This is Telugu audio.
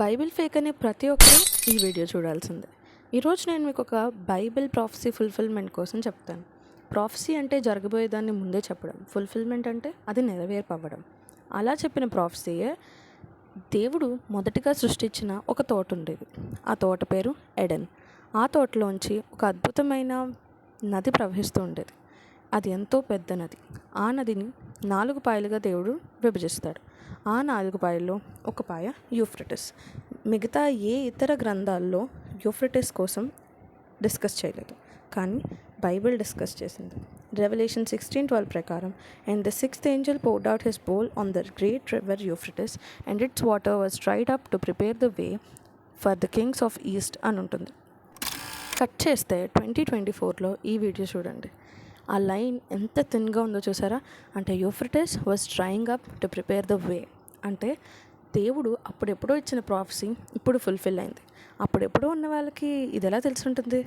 బైబిల్ ఫేక్ అనే ప్రతి ఒక్కరూ ఈ వీడియో చూడాల్సిందే. ఈరోజు నేను మీకు ఒక బైబిల్ ప్రాఫెసీ ఫుల్ఫిల్మెంట్ కోసం చెప్తాను. ప్రాఫెసీ అంటే జరగబోయేదాన్ని ముందే చెప్పడం, ఫుల్ఫిల్మెంట్ అంటే అది నెరవేర్పవ్వడం. అలా చెప్పిన ప్రాఫెసీయే దేవుడు మొదటిగా సృష్టించిన ఒక తోట ఉండేది. ఆ తోట పేరు ఎడెన్. ఆ తోటలోంచి ఒక అద్భుతమైన నది ప్రవహిస్తూ ఉండేది. అది ఎంతో పెద్ద నది. ఆ నదిని 4 పాయలుగా దేవుడు విభజిస్తాడు. ఆ 4 పాయల్లో ఒక పాయ యూఫ్రటిస్. మిగతా ఏ ఇతర గ్రంథాల్లో యూఫ్రటిస్ కోసం డిస్కస్ చేయలేదు, కానీ బైబిల్ డిస్కస్ చేసింది. రెవల్యూషన్ 16:12 ప్రకారం, and the 6th angel poured out his bowl on the great river Euphrates, and its water was dried up to prepare the way for the kings of east అని ఉంటుంది. కట్ చేస్తే 2024లో ఈ వీడియో చూడండి. ఆ లైన్ ఎంత థిన్గా ఉందో చూసారా? అంటే Euphrates was drying up to prepare the way. అంటే దేవుడు అప్పుడెప్పుడో ఇచ్చిన ప్రాఫెసీ ఇప్పుడు ఫుల్ఫిల్ అయింది. అప్పుడెప్పుడో ఉన్న వాళ్ళకి ఇది ఎలా తెలిసి ఉంటుంది?